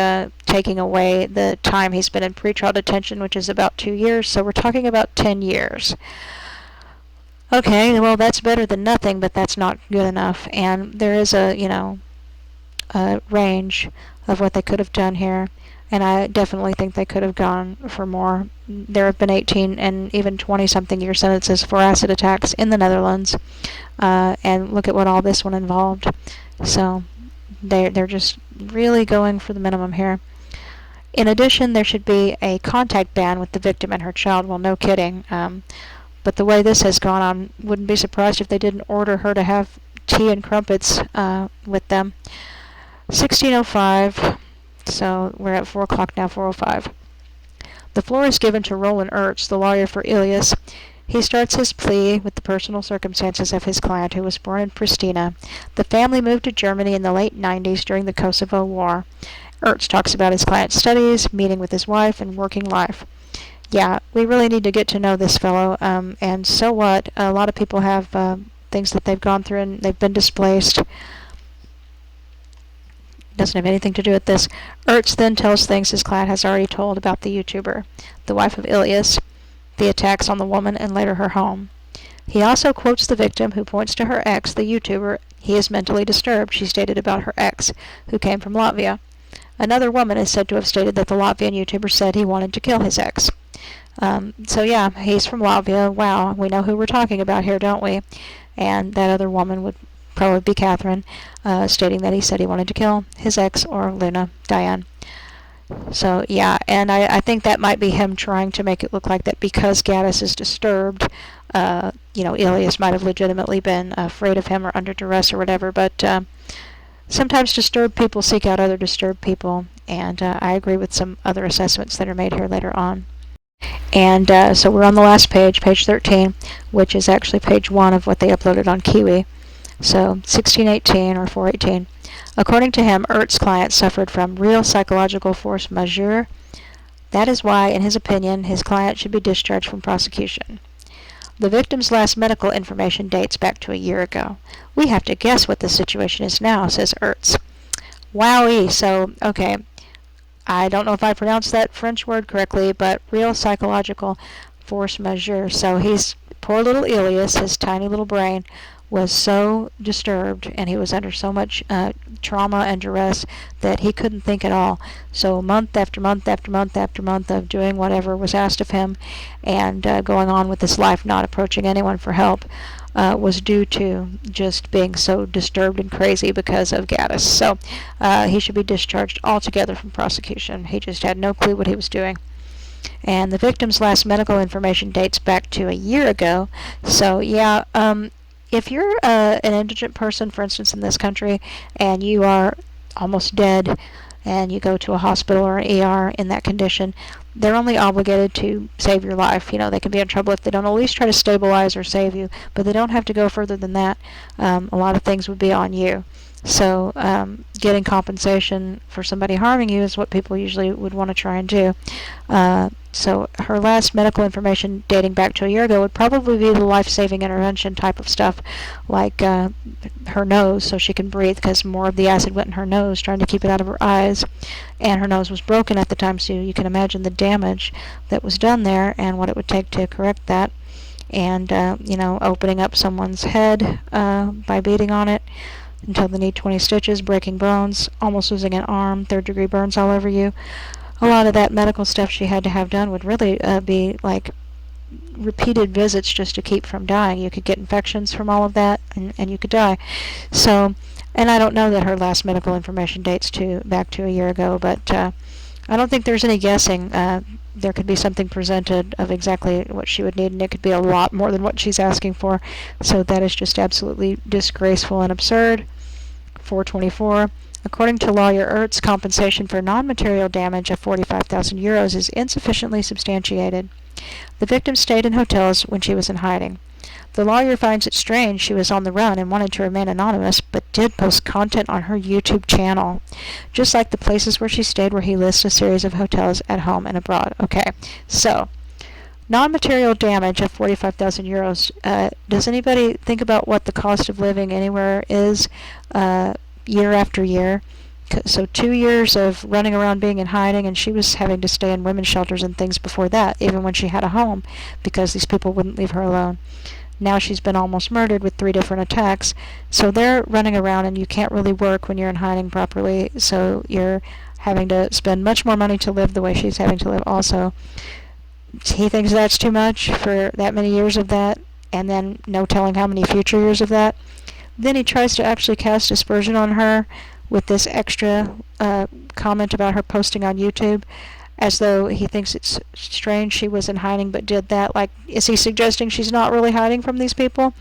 A: taking away the time he spent in pretrial detention, which is about 2 years. So we're talking about 10 years. Okay, well, that's better than nothing, but that's not good enough. And there is a range of what they could have done here. And I definitely think they could have gone for more. There have been 18 and even 20-something year sentences for acid attacks in the Netherlands. And look at what all this one involved. So they're just really going for the minimum here. In addition, there should be a contact ban with the victim and her child. Well, no kidding. But the way this has gone on, wouldn't be surprised if they didn't order her to have tea and crumpets with them. 1605. So we're at 4 o'clock now, 4:05. The floor is given to Roland Ertz, the lawyer for Ilyas. He starts his plea with the personal circumstances of his client, who was born in Pristina. The family moved to Germany in the late 90s during the Kosovo War. Ertz talks about his client's studies, meeting with his wife, and working life. Yeah, we really need to get to know this fellow, and so what? A lot of people have things that they've gone through and they've been displaced. Doesn't have anything to do with this. Ertz then tells things his client has already told about the YouTuber, the wife of Ilyas, the attacks on the woman, and later her home. He also quotes the victim, who points to her ex, the YouTuber. He is mentally disturbed, she stated about her ex, who came from Latvia. Another woman is said to have stated that the Latvian YouTuber said he wanted to kill his ex. So yeah, he's from Latvia. Wow, we know who we're talking about here, don't we? And that other woman would probably be Catherine, stating that he said he wanted to kill his ex, or Luna, Diane. So yeah, and I think that might be him trying to make it look like that because Gatis is disturbed. Ilyas might have legitimately been afraid of him or under duress or whatever, but sometimes disturbed people seek out other disturbed people, and I agree with some other assessments that are made here later on. And so we're on the last page, page 13, which is actually page 1 of what they uploaded on Kiwi. So 1618 or 418. According to him, Ert's client suffered from real psychological force majeure. That is why, in his opinion, his client should be discharged from prosecution. The victim's last medical information dates back to a year ago. We have to guess what the situation is now, says Ertz. Wowee, so, okay, I don't know if I pronounced that French word correctly, but real psychological force majeure. So poor little Ilyas, his tiny little brain, was so disturbed and he was under so much trauma and duress that he couldn't think at all. So month after month after month after month of doing whatever was asked of him and going on with his life, not approaching anyone for help, was due to just being so disturbed and crazy because of Gatis. So he should be discharged altogether from prosecution. He just had no clue what he was doing. And the victim's last medical information dates back to a year ago. So yeah, if you're an indigent person, for instance, in this country, and you are almost dead, and you go to a hospital or an ER in that condition, they're only obligated to save your life. They can be in trouble if they don't at least try to stabilize or save you, but they don't have to go further than that. A lot of things would be on you. So getting compensation for somebody harming you is what people usually would want to try and do. So her last medical information dating back to a year ago would probably be the life-saving intervention type of stuff, like her nose so she can breathe, because more of the acid went in her nose trying to keep it out of her eyes. And her nose was broken at the time, so you can imagine the damage that was done there and what it would take to correct that. And, opening up someone's head by beating on it until they need 20 stitches, breaking bones, almost losing an arm, third-degree burns all over you. A lot of that medical stuff she had to have done would really be like repeated visits just to keep from dying. You could get infections from all of that, and you could die. So, and I don't know that her last medical information dates back to a year ago, but I don't think there's any guessing. There could be something presented of exactly what she would need, and it could be a lot more than what she's asking for. So that is just absolutely disgraceful and absurd. 424. According to lawyer Ertz, compensation for non-material damage of 45,000 euros is insufficiently substantiated. The victim stayed in hotels when she was in hiding. The lawyer finds it strange she was on the run and wanted to remain anonymous, but did post content on her YouTube channel, just like the places where she stayed, where he lists a series of hotels at home and abroad. Okay, so non-material damage of 45,000 euros. Does anybody think about what the cost of living anywhere is year after year? So 2 years of running around being in hiding, and she was having to stay in women's shelters and things before that, even when she had a home, because these people wouldn't leave her alone. Now she's been almost murdered with 3 different attacks. So they're running around, and you can't really work when you're in hiding properly, so you're having to spend much more money to live the way she's having to live also. He thinks that's too much for that many years of that, and then no telling how many future years of that. Then he tries to actually cast aspersion on her with this extra comment about her posting on YouTube, as though he thinks it's strange she was in hiding but did that. Like, is he suggesting she's not really hiding from these people?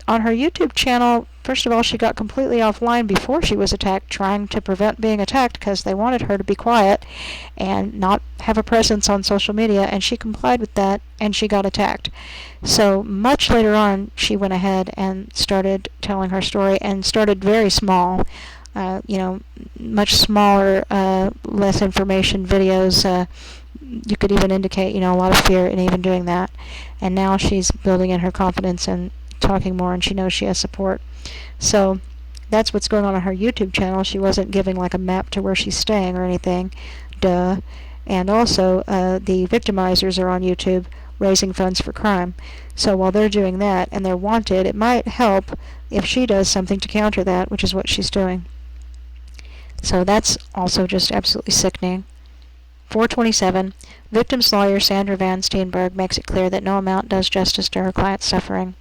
A: On her YouTube channel, first of all, she got completely offline before she was attacked, trying to prevent being attacked because they wanted her to be quiet and not have a presence on social media, and she complied with that, and she got attacked. So much later on, she went ahead and started telling her story, and started very small, much smaller, less information videos. You could even indicate, a lot of fear in even doing that. And now she's building in her confidence and talking more, and she knows she has support. So that's what's going on her YouTube channel. She wasn't giving like a map to where she's staying or anything. Duh. And also, the victimizers are on YouTube raising funds for crime. So while they're doing that and they're wanted, it might help if she does something to counter that, which is what she's doing. So that's also just absolutely sickening. 427. Victim's lawyer Sandra Van Steenberg makes it clear that no amount does justice to her client's suffering.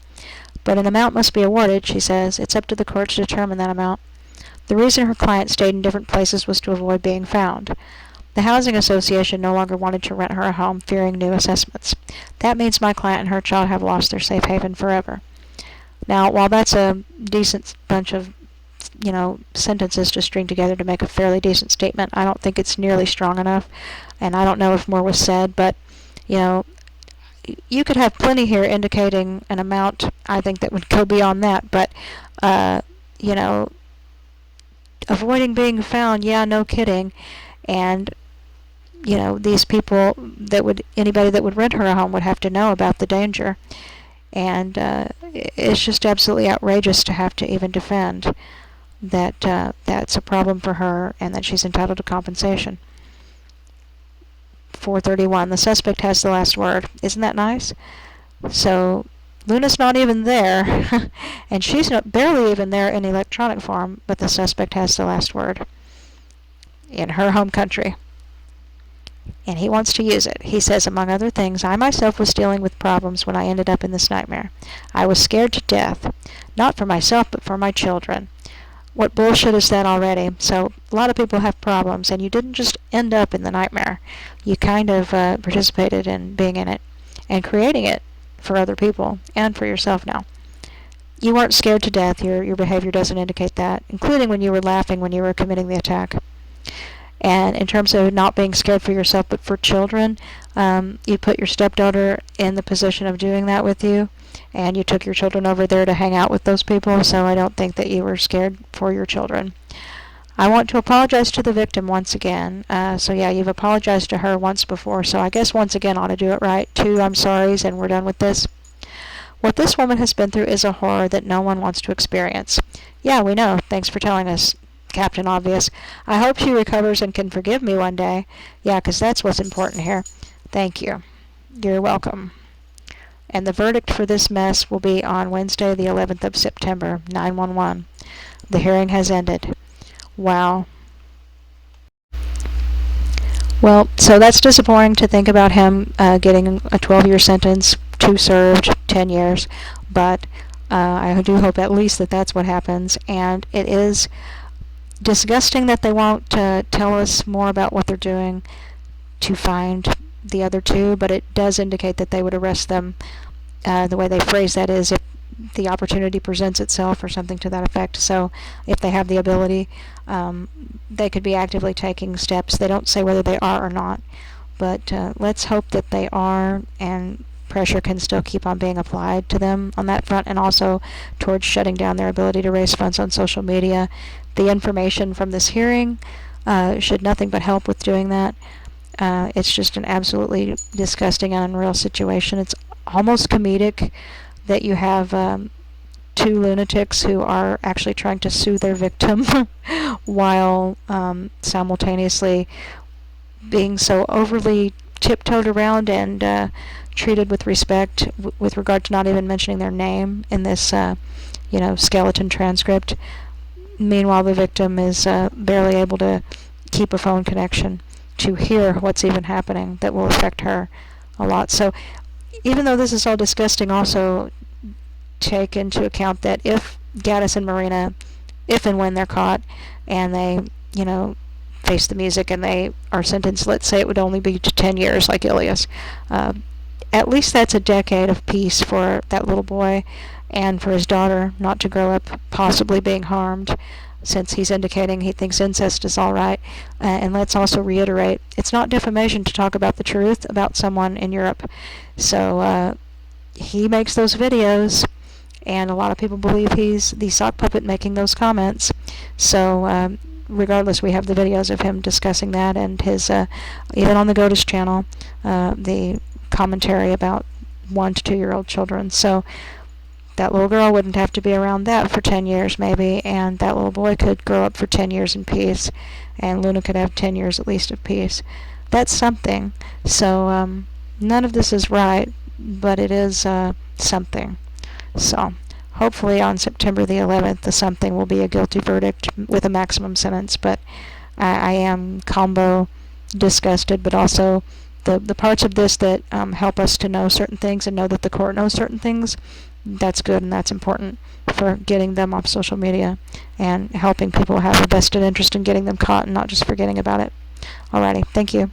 A: But an amount must be awarded, she says. It's up to the court to determine that amount. The reason her client stayed in different places was to avoid being found. The housing association no longer wanted to rent her a home, fearing new assessments. That means my client and her child have lost their safe haven forever. Now, while that's a decent bunch of, sentences to string together to make a fairly decent statement, I don't think it's nearly strong enough, and I don't know if more was said, but, you could have plenty here indicating an amount, I think, that would go beyond that, but, avoiding being found, yeah, no kidding, and, these people anybody that would rent her a home would have to know about the danger, and it's just absolutely outrageous to have to even defend that that's a problem for her and that she's entitled to compensation. 431, the suspect has the last word. Isn't that nice? So Luna's not even there, and she's barely even there in electronic form, but the suspect has the last word in her home country. And he wants to use it. He says, among other things, I myself was dealing with problems when I ended up in this nightmare. I was scared to death, not for myself, but for my children. What bullshit is that already? So a lot of people have problems, and you didn't just end up in the nightmare. You kind of participated in being in it and creating it for other people and for yourself now. You weren't scared to death. Your behavior doesn't indicate that, including when you were laughing when you were committing the attack. And in terms of not being scared for yourself but for children, you put your stepdaughter in the position of doing that with you, and you took your children over there to hang out with those people, so I don't think that you were scared for your children. I want to apologize to the victim once again. So yeah, you've apologized to her once before, so I guess once again ought to do it right. 2 I'm sorries, and we're done with this. What this woman has been through is a horror that no one wants to experience. Yeah, we know. Thanks for telling us, Captain Obvious. I hope she recovers and can forgive me one day. Yeah, 'cause that's what's important here. Thank you. You're welcome. And the verdict for this mess will be on Wednesday, the 11th of September, 9/11. The hearing has ended. Wow. Well, so that's disappointing to think about him getting a 12-year sentence, 2 served, 10 years. But I do hope at least that that's what happens. And it is disgusting that they won't tell us more about what they're doing to find the other 2, but it does indicate that they would arrest them. The way they phrase that is if the opportunity presents itself or something to that effect. So if they have the ability, they could be actively taking steps. They don't say whether they are or not, but let's hope that they are, and pressure can still keep on being applied to them on that front, and also towards shutting down their ability to raise funds on social media. The information from this hearing should nothing but help with doing that. It's just an absolutely disgusting and unreal situation. It's almost comedic that you have 2 lunatics who are actually trying to sue their victim while simultaneously being so overly tiptoed around and treated with respect with regard to not even mentioning their name in this skeleton transcript. Meanwhile, the victim is barely able to keep a phone connection to hear what's even happening that will affect her a lot. So even though this is all disgusting, also take into account that if Gatis and Marina, if and when they're caught and they, face the music and they are sentenced, let's say it would only be to 10 years like Ilyas, at least that's a decade of peace for that little boy and for his daughter not to grow up possibly being harmed, since he's indicating he thinks incest is all right. And let's also reiterate, it's not defamation to talk about the truth about someone in Europe. So he makes those videos, and a lot of people believe he's the sock puppet making those comments. So regardless, we have the videos of him discussing that, and his even on the Goatis channel, the commentary about 1 to 2-year-old children. So that little girl wouldn't have to be around that for 10 years maybe, and that little boy could grow up for 10 years in peace, and Luna could have 10 years at least of peace. That's something. So none of this is right, but it is something. So hopefully on September the 11th, the something will be a guilty verdict with a maximum sentence, but I am combo disgusted, but also the parts of this that help us to know certain things and know that the court knows certain things, that's good and that's important for getting them off social media and helping people have a vested interest in getting them caught and not just forgetting about it. Alrighty, thank you.